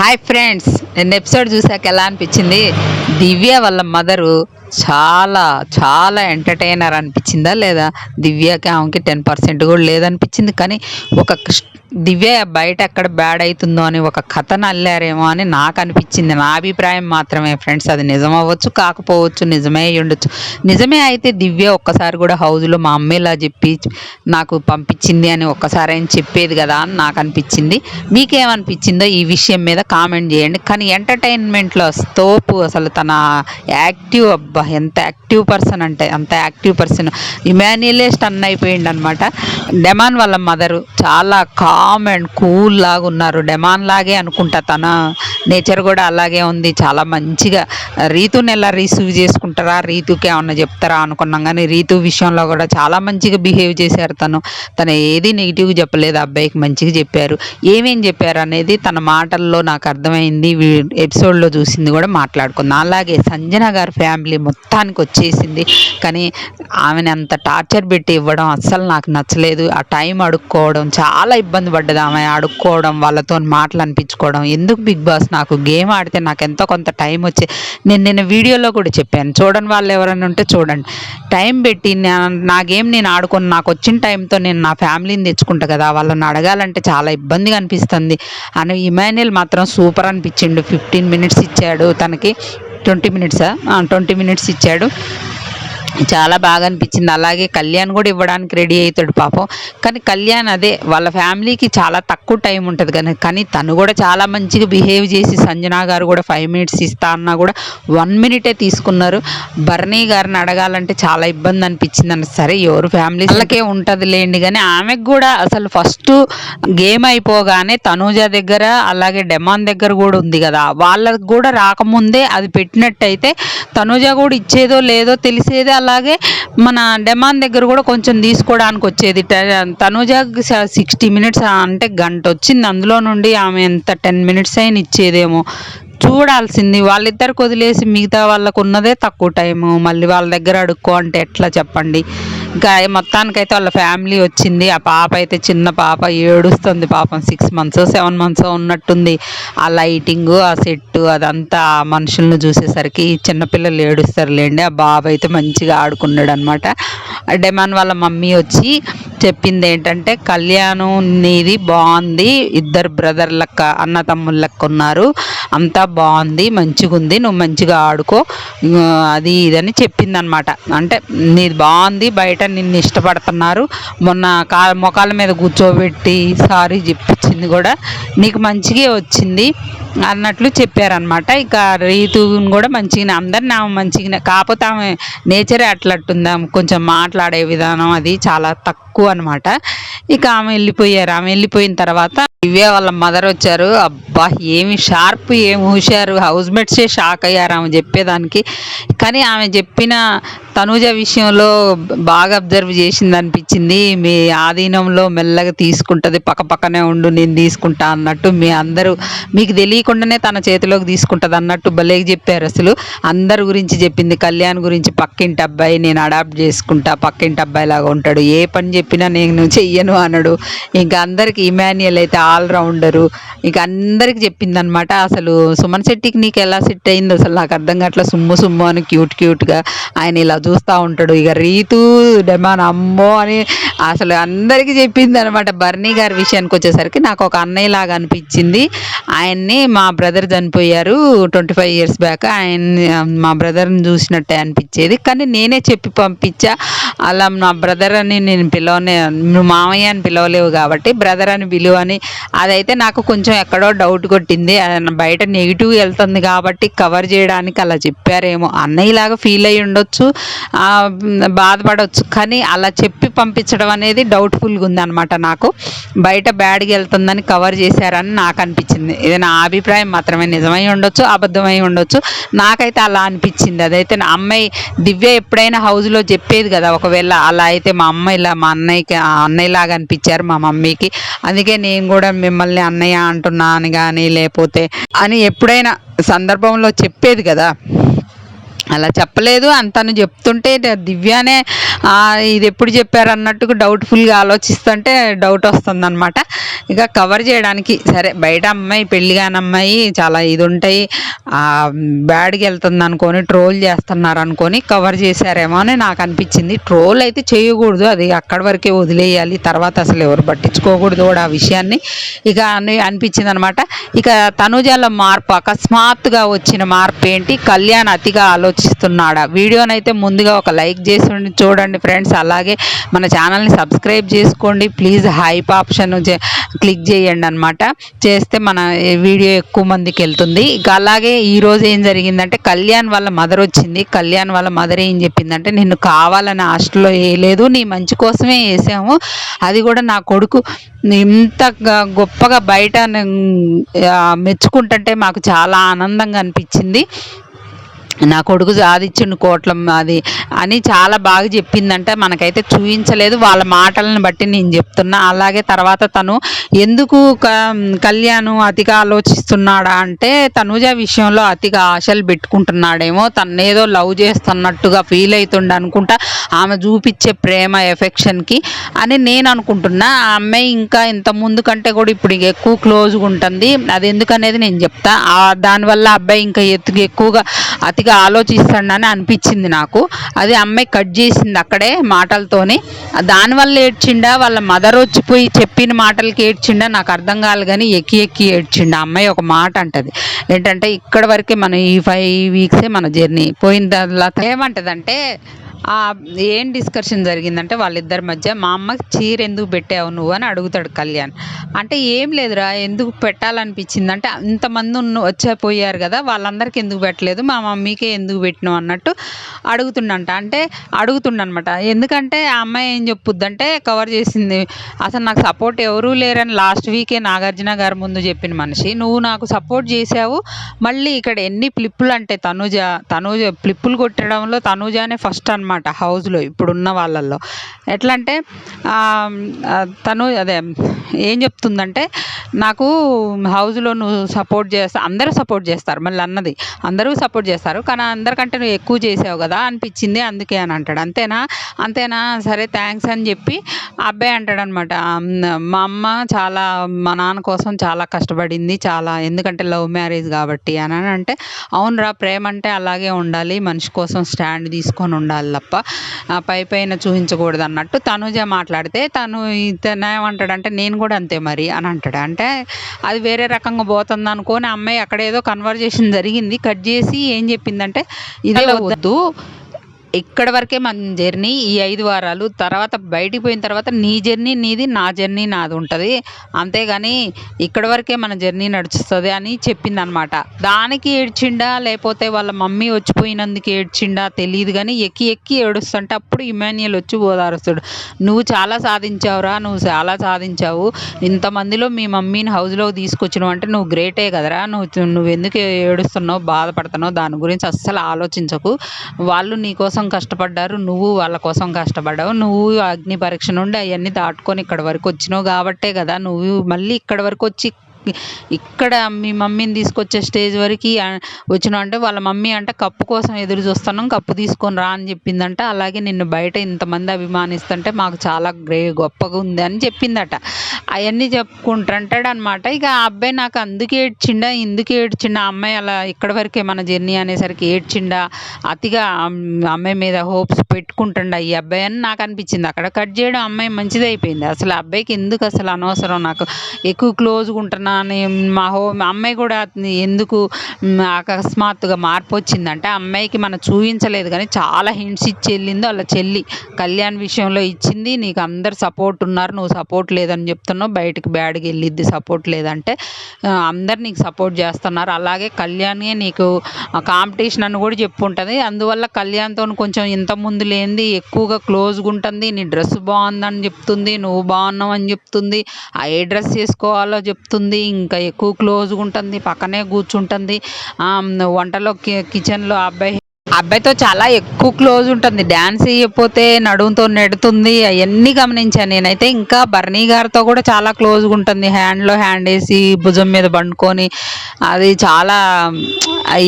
Hi friends, నేను episode చూసాక ఎలా అనిపించింది? దివ్య వాళ్ళ మదరు చాలా చాలా ఎంటర్టైనర్ అనిపించిందా లేదా? దివ్యకి ఆమెకి 10% కూడా లేదనిపించింది. కానీ ఒక దివ్య బయట ఎక్కడ బ్యాడ్ అవుతుందో అని ఒక కథను అల్లారేమో అని నాకు అనిపించింది. నా అభిప్రాయం మాత్రమే ఫ్రెండ్స్. అది నిజం అవ్వచ్చు, కాకపోవచ్చు, నిజమే అయి ఉండొచ్చు. నిజమే అయితే దివ్య ఒక్కసారి కూడా హౌజ్లో మా అమ్మ ఇలా చెప్పి నాకు పంపించింది అని ఒక్కసారి ఆయన చెప్పేది కదా అని నాకు అనిపించింది. మీకేమనిపించిందో ఈ విషయం మీద కామెంట్ చేయండి. కానీ ఎంటర్టైన్మెంట్లో తోపు అసలు తన యాక్టివ్, అబ్బా ఎంత యాక్టివ్ పర్సన్ అంటే అంత యాక్టివ్ పర్సన్. ఇమాన్యుయలే స్టన్ అయిపోయింది అనమాట. డెమాన్ వాళ్ళ మదరు చాలా కామ్ అండ్ కూల్ లాగా ఉన్నారు. డెమాన్ లాగే అనుకుంటా, తన నేచర్ కూడా అలాగే ఉంది. చాలా మంచిగా రీతుని ఎలా రిసీవ్ చేసుకుంటారా, రీతుకి ఏమన్నా చెప్తారా అనుకున్నాం. కానీ రీతు విషయంలో కూడా చాలా మంచిగా బిహేవ్ చేశారు. తను ఏది నెగిటివ్గా చెప్పలేదు, అబ్బాయికి మంచిగా చెప్పారు. ఏమేం చెప్పారు అనేది తన మాటల్లో నాకు అర్థమైంది. ఎపిసోడ్లో చూసింది కూడా మాట్లాడుకుందాం. అలాగే సంజన గారి ఫ్యామిలీ మొత్తానికి వచ్చేసింది. కానీ ఆమెను అంత టార్చర్ పెట్టి ఇవ్వడం అస్సలు నాకు నచ్చలేదు. ఆ టైం అడుక్కోవడం చాలా ఇబ్బంది పడ్డది. ఆమె అడుక్కోవడం, వాళ్ళతో మాటలు అనిపించుకోవడం. ఎందుకు బిగ్ బాస్, నాకు గేమ్ ఆడితే నాకు ఎంతో కొంత టైం వచ్చే, నేను వీడియోలో కూడా చెప్పాను, చూడని వాళ్ళు ఎవరైనా ఉంటే చూడండి. టైం పెట్టి నా గేమ్ నేను ఆడుకొని నాకు వచ్చిన టైంతో నేను నా ఫ్యామిలీని తెచ్చుకుంటా కదా, వాళ్ళని అడగాలంటే చాలా ఇబ్బందిగా అనిపిస్తుంది అని. ఇమాన్యుయల్ మాత్రం సూపర్ అనిపించిండు. 15 మినిట్స్ ఇచ్చాడు తనకి, 20 మినిట్సా, 20 మినిట్స్ ఇచ్చాడు. చాలా బాగా అనిపించింది. అలాగే కళ్యాణ్ కూడా ఇవ్వడానికి రెడీ అవుతాడు పాపం. కానీ కళ్యాణ్ అదే వాళ్ళ ఫ్యామిలీకి చాలా తక్కువ టైం ఉంటుంది కానీ తను కూడా చాలా మంచిగా బిహేవ్ చేసి, సంజన గారు కూడా 5 మినిట్స్ ఇస్తా అన్నా కూడా 1 మినిటే తీసుకున్నారు. బర్నీ గారిని అడగాలంటే చాలా ఇబ్బంది అనిపించింది అన్న. సరే ఎవరు ఫ్యామిలీ వాళ్ళకే ఉంటుంది లేండి, కానీ ఆమెకు కూడా అసలు ఫస్ట్ గేమ్ అయిపోగానే తనూజ దగ్గర అలాగే డెమాన్ దగ్గర కూడా ఉంది కదా, వాళ్ళకు కూడా రాకముందే అది పెట్టినట్టయితే తనూజ కూడా ఇచ్చేదో లేదో తెలిసేది. అలాగే మన డెమాన్ దగ్గర కూడా కొంచెం తీసుకోవడానికి వచ్చేది. తనూజ 60 మినిట్స్ అంటే గంట వచ్చింది. అందులో నుండి ఆమె ఎంత 10 మినిట్స్ అయినా ఇచ్చేదేమో చూడాల్సింది. వాళ్ళిద్దరికి వదిలేసి మిగతా వాళ్ళకు ఉన్నదే తక్కువ టైము, మళ్ళీ వాళ్ళ దగ్గర అడుక్కో అంటే ఎట్లా చెప్పండి. ఇంకా మొత్తానికైతే వాళ్ళ ఫ్యామిలీ వచ్చింది. ఆ పాప అయితే చిన్న పాప ఏడుస్తుంది పాపం. 6 మంత్స్ 7 మంత్స్ ఉన్నట్టుంది. ఆ లైటింగు, ఆ సెట్టు, అదంతా మనుషులను చూసేసరికి చిన్నపిల్లలు ఏడుస్తారులేండి. ఆ బాబు అయితే మంచిగా ఆడుకున్నాడు అనమాట. డెమాన్ వాళ్ళ మమ్మీ వచ్చి చెప్పింది ఏంటంటే, కళ్యాణం నీది బాగుంది, ఇద్దరు బ్రదర్ లెక్క, అన్న తమ్ముళ్ళ లెక్క ఉన్నారు, అంతా బాగుంది, మంచిగా ఉంది, నువ్వు మంచిగా ఆడుకో, అది ఇదని చెప్పింది అనమాట. అంటే నీది బాగుంది, బయట నిన్ను ఇష్టపడుతున్నారు, మొన్న మొఖాల మీద కూర్చోబెట్టి సారీ చెప్పించింది కూడా, నీకు మంచిగా వచ్చింది అన్నట్లు చెప్పారనమాట. ఇక రీతుని కూడా మంచిగానే, అందరిని ఆమె మంచిగానే, కాకపోతే ఆమె నేచరే అట్లట్టుంది. ఆమె కొంచెం మాట్లాడే విధానం అది చాలా తక్కువ అనమాట. ఇక ఆమె వెళ్ళిపోయారు. ఆమె వెళ్ళిపోయిన తర్వాత దివ్య వాళ్ళ మదర్ వచ్చారు. అబ్బా ఏమి షార్ప్, ఏమి హుషారు, హౌస్ మేట్సే షాక్ అయ్యారు ఆమె చెప్పేదానికి. కానీ ఆమె చెప్పిన తనూజ విషయంలో బాగా అబ్జర్వ్ చేసింది అనిపించింది. మీ ఆధీనంలో మెల్లగా తీసుకుంటుంది, పక్కనే ఉండు నేను తీసుకుంటా అన్నట్టు. మీ అందరూ మీకు తెలియకుండానే తన చేతిలోకి తీసుకుంటుంది అన్నట్టు భలే చెప్పారు. అసలు అందరి గురించి చెప్పింది. కళ్యాణ్ గురించి, పక్కింటి అబ్బాయి నేను అడాప్ట్ చేసుకుంటా, పక్కింటి అబ్బాయి లాగా ఉంటాడు, ఏ పని చెప్పినా నేను చెయ్యను అనడు. ఇంకా అందరికి ఇమాన్యుయల్ అయితే ఆల్రౌండరు, ఇక అందరికి చెప్పింది అనమాట. అసలు సుమన్ శెట్టికి నీకు ఎలా సెట్ అయింది అసలు నాకు అర్థం కావట్లా. సుమ్ము అని క్యూట్గా ఆయన ఇలా చూస్తూ ఉంటాడు. ఇక రీతు, డెమాన్ అమ్మో అని అసలు అందరికీ చెప్పింది అనమాట. బర్నీ గారి విషయానికి వచ్చేసరికి నాకు ఒక అన్నయ్య లాగా అనిపించింది. ఆయన్ని, మా బ్రదర్ చనిపోయారు 25 ఇయర్స్ బ్యాక్, ఆయన్ని మా బ్రదర్ని చూసినట్టే అనిపించేది. కానీ నేనే చెప్పి పంపించా, అలా నా బ్రదర్ అని నేను నువ్వు మామయ్య అని పిలవలేవు కాబట్టి బ్రదర్ అని పిలువని. అదైతే నాకు కొంచెం ఎక్కడో డౌట్ కొట్టింది. బయట నెగిటివ్ వెళ్తుంది కాబట్టి కవర్ చేయడానికి అలా చెప్పారేమో. అన్నయ్యలాగా ఫీల్ అయ్యి ఉండొచ్చు, బాధపడవచ్చు, కానీ అలా చెప్పి పంపించడం అనేది డౌట్ఫుల్గా ఉంది అనమాట. నాకు బయట బ్యాడ్గా వెళ్తుందని కవర్ చేశారని నాకు అనిపించింది. ఇది నా అభిప్రాయం మాత్రమే, నిజమై ఉండొచ్చు, అబద్ధమై ఉండొచ్చు, నాకైతే అలా అనిపించింది. అదైతే నా అమ్మాయి దివ్య ఎప్పుడైనా హౌస్లో చెప్పేది కదా, ఒకవేళ అలా అయితే మా అమ్మ ఇలా మా అన్నయ్యలాగా అనిపించారు మా మమ్మీకి, అందుకే నేను కూడా మిమ్మల్ని అన్నయ్య అంటున్నాను కానీ లేకపోతే అని ఎప్పుడైనా సందర్భంలో చెప్పేది కదా. అలా చెప్పలేదు. తను చెప్తుంటే దివ్యనే ఇది ఎప్పుడు చెప్పారు అన్నట్టుగా డౌట్ఫుల్గా ఆలోచిస్తుంటే డౌట్ వస్తుందన్నమాట. ఇక కవర్ చేయడానికి సరే బయట అమ్మాయి పెళ్లి కాని అమ్మాయి చాలా ఇది ఉంటాయి, బ్యాడ్కి వెళ్తుంది అనుకొని ట్రోల్ చేస్తున్నారు అనుకొని కవర్ చేశారేమో అని నాకు అనిపించింది. ట్రోల్ అయితే చేయకూడదు, అది అక్కడి వరకే వదిలేయాలి, తర్వాత అసలు ఎవరు పట్టించుకోకూడదు కూడా ఆ విషయాన్ని. ఇక అనిపించింది అనమాట. ఇక తనుజాలో మార్పు, అకస్మాత్తుగా వచ్చిన మార్పు ఏంటి, కళ్యాణ్ అతిగా ఆలోచిస్తున్నాడా? వీడియోనైతే ముందుగా ఒక లైక్ చేసి చూడండి ఫ్రెండ్స్, అలాగే మన ఛానల్ని సబ్స్క్రైబ్ చేసుకోండి ప్లీజ్. హైప్ ఆప్షన్ క్లిక్ చేయండి అనమాట, చేస్తే మన వీడియో ఎక్కువ మందికి వెళ్తుంది. ఇక అలాగే ఈరోజు ఏం జరిగిందంటే కళ్యాణ్ వాళ్ళ మదర్ వచ్చింది. కళ్యాణ్ వాళ్ళ మదర్ ఏం చెప్పిందంటే, నిన్ను కావాలని హాస్టల్లో వేయలేదు, నీ మంచి కోసమే వేసాము, అది కూడా నా కొడుకు ఇంత గొప్పగా బయట మెచ్చుకుంటుంటే మాకు చాలా ఆనందంగా అనిపించింది, నా కొడుకు సాధించిన కోట్లం అది అని చాలా బాగా చెప్పిందంటే. మనకైతే చూపించలేదు, వాళ్ళ మాటలను బట్టి నేను చెప్తున్నా. అలాగే తర్వాత తను ఎందుకు కళ్యాణ్ అతిగా ఆలోచిస్తున్నాడా అంటే, తనుజ విషయంలో అతిగా ఆశలు పెట్టుకుంటున్నాడేమో, తన్నేదో లవ్ చేస్తున్నట్టుగా ఫీల్ అవుతుండ అనుకుంటా, ఆమె చూపించే ప్రేమ ఎఫెక్షన్కి అని నేను అనుకుంటున్నా. ఆ అమ్మాయి ఇంకా ఇంత ముందు కంటే కూడా ఇప్పుడు ఎక్కువ క్లోజ్గా ఉంటుంది, అది ఎందుకనేది నేను చెప్తా. దానివల్ల అబ్బాయి ఇంకా ఎక్కువగా అతిగా ఆలోచిస్తాడని అనిపించింది నాకు. అది అమ్మాయి కట్ చేసింది అక్కడే మాటలతోని. దానివల్ల ఏడ్చిండా, వాళ్ళ మదర్ వచ్చిపోయి చెప్పిన మాటలకి ఏడ్చిండా నాకు అర్థం కాదు, కానీ ఎక్కి ఎక్కి ఏడ్చిండా. అమ్మాయి ఒక మాట అంటది ఏంటంటే, ఇక్కడ వరకే మన ఈ 5 వీక్సే మన జర్నీ, పోయిన తర్వాత ఏమంటదంటే, ఏం డిస్కషన్ జరిగిందంటే వాళ్ళిద్దరి మధ్య, మా అమ్మకి చీర ఎందుకు పెట్టావు నువ్వు అని అడుగుతాడు కళ్యాణ్. అంటే ఏం లేదురా, ఎందుకు పెట్టాలనిపించింది అంటే, ఇంతమంది వచ్చేపోయారు కదా వాళ్ళందరికీ ఎందుకు పెట్టలేదు, మా మమ్మీకే ఎందుకు పెట్టినావు అన్నట్టు అడుగుతుండనమాట. ఎందుకంటే ఆ అమ్మాయి ఏం చెప్పుద్దంటే, కవర్ చేసింది, అసలు నాకు సపోర్ట్ ఎవరూ లేరని లాస్ట్ వీకే నాగార్జున గారు ముందు చెప్పిన మనిషి, నువ్వు నాకు సపోర్ట్ చేసావు, మళ్ళీ ఇక్కడ ఎన్ని ఫ్లిప్పులు అంటే తనుజ ఫ్లిప్పులు కొట్టడంలో తనుజానే ఫస్ట్ అనమాట హౌస్లో ఇప్పుడున్న వాళ్ళల్లో. ఎట్లా అంటే తను అదే ఏం చెప్తుందంటే, నాకు హౌస్లో నువ్వు సపోర్ట్ చేస్తా, అందరూ సపోర్ట్ చేస్తారు, మళ్ళీ అన్నది అందరూ సపోర్ట్ చేస్తారు, కానీ అందరికంటే నువ్వు ఎక్కువ చేసావు కదా అనిపించింది, అందుకే అని అంటాడు. అంతేనా సరే థ్యాంక్స్ అని చెప్పి అబ్బాయి అంటాడు అనమాట. మా అమ్మ చాలా మా నాన్న కోసం చాలా కష్టపడింది, చాలా, ఎందుకంటే లవ్ మ్యారేజ్ కాబట్టి అని అంటే, అవునరా ప్రేమ అంటే అలాగే ఉండాలి, మనిషి కోసం స్టాండ్ తీసుకొని ఉండాలి తప్ప పైన చూపించకూడదు అన్నట్టు తనుజ మాట్లాడితే, ఇతను ఏమంటాడంటే, నేను కూడా అంతే మరి అని అంటాడు. అంటే అది వేరే రకంగా పోతుంది అనుకోని అమ్మాయి అక్కడ ఏదో కన్వర్జేషన్ జరిగింది, కట్ చేసి ఏం చెప్పిందంటే, ఇదే వద్దు, ఇక్కడ వరకే మన జర్నీ ఈ 5 వారాలు, తర్వాత బయటికి పోయిన తర్వాత నీ జర్నీ నీది, నా జర్నీ నాది ఉంటుంది, అంతేగాని ఇక్కడ వరకే మన జర్నీ నడుస్తుంది అని చెప్పింది అనమాట. దానికి ఏడ్చిండా లేకపోతే వాళ్ళ మమ్మీ వచ్చిపోయినందుకు ఏడ్చిండా తెలియదు, కానీ ఎక్కి ఎక్కి ఏడుస్తుంటే అప్పుడు ఇమాన్యుయల్ వచ్చి ఓదారుస్తాడు. నువ్వు చాలా సాధించావురా, నువ్వు చాలా సాధించావు, ఇంతమందిలో మీ మమ్మీని హౌస్లోకి తీసుకొచ్చినావు అంటే నువ్వు గ్రేటే కదరా, నువ్వు ఎందుకు ఏడుస్తున్నావు, బాధపడుతున్నావు, దాని గురించి అస్సలు ఆలోచించకు, వాళ్ళు నీకోసం కష్టపడ్డారు, నువ్వు వాళ్ళ కోసం కష్టపడ్డావు, నువ్వు అగ్ని పరీక్ష నుండి అవన్నీ దాటుకొని ఇక్కడ వరకు వచ్చినావు కాబట్టే కదా నువ్వు మళ్ళీ ఇక్కడ వరకు వచ్చి ఇక్కడ మీ మమ్మీని తీసుకొచ్చే స్టేజ్ వరకు వచ్చినావు అంటే, వాళ్ళ మమ్మీ అంటే కప్పు కోసం ఎదురు చూస్తున్నాం, కప్పు తీసుకొని రా అని చెప్పిందంట. అలాగే నిన్ను బయట ఇంతమంది అభిమానిస్తుంటే మాకు చాలా గొప్పగా ఉంది అని చెప్పిందట. అవన్నీ చెప్పుకుంటుంటాడు అనమాట. ఇక ఆ అబ్బాయి నాకు అందుకే ఏడ్చిండా, ఆ అమ్మాయి అలా ఇక్కడ వరకే మన జర్నీ అనేసరికి ఏడ్చిండా, అతిగా అమ్మాయి మీద హోప్స్ పెట్టుకుంటుండ ఈ అబ్బాయి అని నాకు అనిపించింది. అక్కడ కట్ చేయడం అమ్మాయి మంచిది అయిపోయింది. అసలు ఆ అబ్బాయికి ఎందుకు అసలు అనవసరం, నాకు ఎక్కువ క్లోజ్గా ఉంటున్నా అని మా అమ్మాయి కూడా ఎందుకు అకస్మాత్తుగా మార్పు వచ్చిందంటే, అమ్మాయికి మనం చూపించలేదు కానీ చాలా హింట్స్ ఇచ్చి వెళ్ళింది వాళ్ళ చెల్లి. కళ్యాణ్ విషయంలో ఇచ్చింది, నీకు అందరు సపోర్ట్ ఉన్నారు, నువ్వు సపోర్ట్ లేదని చెప్తున్నావు, బయటికి బ్యాడ్కి వెళ్ళిద్ది సపోర్ట్ లేదంటే, అందరు నీకు సపోర్ట్ చేస్తున్నారు, అలాగే కళ్యాణే నీకు కాంపిటీషన్ అని కూడా చెప్పుంటుంది, అందువల్ల కళ్యాణ్తో కొంచెం ఇంత ముందు లేనిది ఎక్కువగా క్లోజ్గా ఉంటుంది, నీ డ్రెస్ బాగుందని చెప్తుంది, నువ్వు బాగున్నావు అని చెప్తుంది, ఏ డ్రెస్ వేసుకోవాలో చెప్తుంది, ఇంకా ఎక్కువ క్లోజ్గా ఉంటుంది, పక్కనే కూర్చుంటుంది, వంటలో కిచెన్లో అబ్బాయి అబ్బాయితో చాలా ఎక్కువ క్లోజ్ ఉంటుంది. డ్యాన్స్ వేయకపోతే నడుముతో నెడుతుంది. అవన్నీ గమనించాను నేనైతే. ఇంకా బర్నీ గారితో కూడా చాలా క్లోజ్గా ఉంటుంది. హ్యాండ్లో హ్యాండ్ వేసి భుజం మీద పండుకొని అది చాలా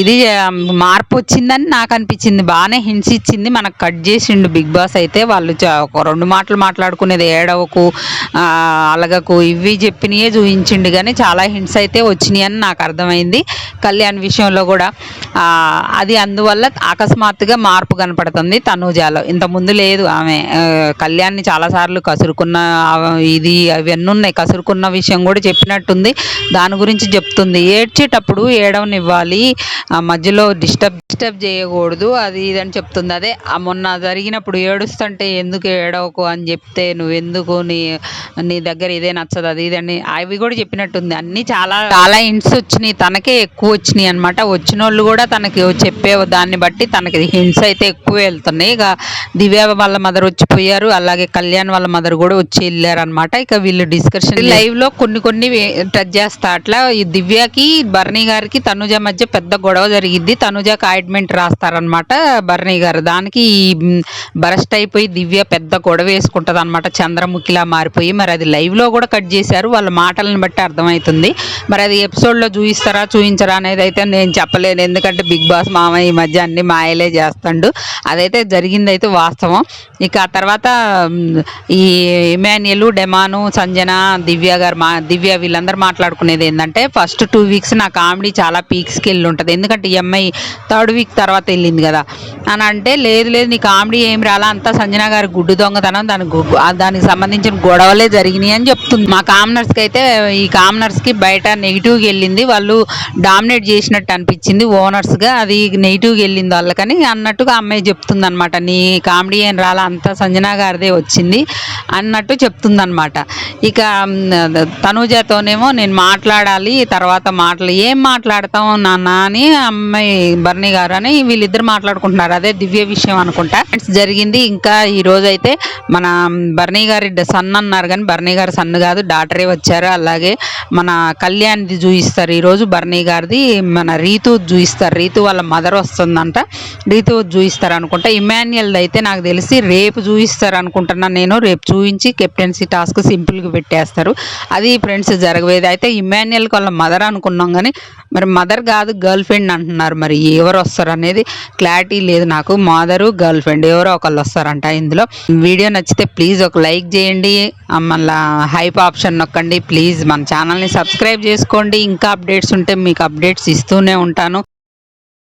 ఇది మార్పు వచ్చిందని నాకు అనిపించింది. బాగానే హింట్స్ ఇచ్చింది, మనకు కట్ చేసిండు బిగ్ బాస్ అయితే. వాళ్ళు ఒక 2 మాటలు మాట్లాడుకునేది ఏడవకు అలగకు ఇవి చెప్పినయే చూపించిండు, కానీ చాలా హింట్స్ అయితే వచ్చినాయి అని నాకు అర్థమైంది. కళ్యాణ్ విషయంలో కూడా అది అందువల్ల అకస్మాత్తుగా మార్పు కనపడుతుంది తనూజాలో. ఇంతకుముందు లేదు. ఆమె కళ్యాణ్ని చాలాసార్లు కసురుకున్న ఇది అవన్నీ ఉన్నాయి. కసురుకున్న విషయం కూడా చెప్పినట్టుంది. దాని గురించి చెప్తుంది. ఏడ్చేటప్పుడు ఏడవనివ్వాలి, మధ్యలో డిస్టర్బ్ చేయకూడదు, అది ఇదని చెప్తుంది. అదే మొన్న జరిగినప్పుడు ఏడుస్తుంటే ఎందుకు ఏడవకు అని చెప్తే నువ్వెందుకు నీ దగ్గర ఇదే నచ్చదు అది ఇదని అవి కూడా చెప్పినట్టుంది. అన్నీ చాలా చాలా హింట్స్ వచ్చినాయి. తనకే ఎక్కువ వచ్చినాయి అనమాట. వచ్చిన వాళ్ళు కూడా తనకి చెప్పే దాన్ని బట్టి తనకి హింట్స్ అయితే ఎక్కువ వెళ్తున్నాయి. ఇక దివ్య వాళ్ళ మదర్ వచ్చిపోయారు, అలాగే కళ్యాణ్ వాళ్ళ మదర్ కూడా వచ్చి వెళ్ళారు అనమాట. ఇక వీళ్ళు డిస్కషన్ లైవ్లో కొన్ని టచ్ చేస్తా. అట్లా ఈ దివ్యకి బర్నీ గారికి తనుజ మధ్య పెద్ద గొడవ జరిగిద్ది. తనుజకి ఆయింట్మెంట్ రాస్తారనమాట బర్నీ గారు. దానికి బరస్ట్ అయిపోయి దివ్య పెద్ద గొడవ వేసుకుంటుంది అనమాట, చంద్రముఖిలా మారిపోయి. మరి అది లైవ్లో కూడా కట్ చేశారు, వాళ్ళ మాటలను బట్టి అర్థమవుతుంది. మరి అది ఎపిసోడ్లో చూపించరా అనేది అయితే నేను చెప్పలేను, ఎందుకంటే బిగ్ బాస్ మామ ఈ మధ్య అన్ని మాయలే చేస్తాడు. అదైతే జరిగింది అయితే వాస్తవం. ఇక ఆ తర్వాత ఈ ఇమాన్యుయల్, డెమాను, సంజన, దివ్య వీళ్ళందరూ మాట్లాడుకునేది ఏంటంటే ఫస్ట్ 2 వీక్స్ నా కామెడీ చాలా పీక్స్కి వెళ్ళి ఉంటుంది, ఎందుకంటే ఈ అమ్మాయి 3rd వీక్ తర్వాత వెళ్ళింది కదా అని అంటే, లేదు నీ కామెడీ ఏం రాలా, అంతా సంజన గారి గుడ్డు దొంగతనం, దానికి సంబంధించిన గొడవలే జరిగినాయి అని చెప్తుంది. మా కామనర్స్కి అయితే ఈ కామనర్స్కి బయట నెగిటివ్గా వెళ్ళింది, వాళ్ళు డామినేట్ చేసినట్టు అనిపించింది ఓనర్స్గా, అది నెగిటివ్గా వెళ్ళింది వాళ్ళకని అన్నట్టుగా అమ్మాయి చెప్తుంది అనమాట. నీ కామెడీ ఏం రాలా, అంతా సంజన గారిదే వచ్చింది అన్నట్టు చెప్తుంది అనమాట. ఇక తనూజతోనేమో నేను మాట్లాడాలి, తర్వాత ఏం మాట్లాడతాం నాన్న అని అమ్మాయి బర్నీ గారు అని వీళ్ళిద్దరు మాట్లాడుకుంటున్నారు. అదే దివ్య విషయం అనుకుంటా జరిగింది. ఇంకా ఈ రోజు అయితే మన బర్నీ గారి సన్ అన్నారు, కానీ బర్నీ గారి సన్ కాదు, డాటరే వచ్చారు. అలాగే మన కళ్యాణ్ది చూపిస్తారు ఈరోజు, బర్నీ గారిది మన రీతు చూపిస్తారు. రీతు వాళ్ళ మదర్ వస్తుందంట, రీతు చూపిస్తారు అనుకుంటా. ఇమాన్యుయల్ది అయితే నాకు తెలిసి రేపు చూపిస్తారు అనుకుంటున్నాను నేను. రేపు చూపించి కెప్టెన్సీ టాస్క్ సింపుల్గా పెట్టేస్తారు. అది ఫ్రెండ్స్ జరగవేది. అయితే ఇమాన్యుయల్కి వాళ్ళ మదర్ అనుకున్నాం, కానీ మరి మదర్ కాదు గర్ల్ ఫ్రెండ్ అంటున్నారు. మరి ఎవరు వస్తారు అనేది క్లారిటీ లేదు నాకు. మదరు గర్ల్ ఫ్రెండ్ ఎవరో ఒకళ్ళు వస్తారంట ఇందులో. వీడియో నచ్చితే ప్లీజ్ ఒక లైక్ చేయండి, మళ్ళీ హైప్ ఆప్షన్ నొక్కండి ప్లీజ్. మన ఛానల్ని సబ్స్క్రైబ్ చేసుకోండి. ఇంకా అప్డేట్స్ ఉంటే మీకు అప్డేట్స్ ఇస్తూనే ఉంటాను.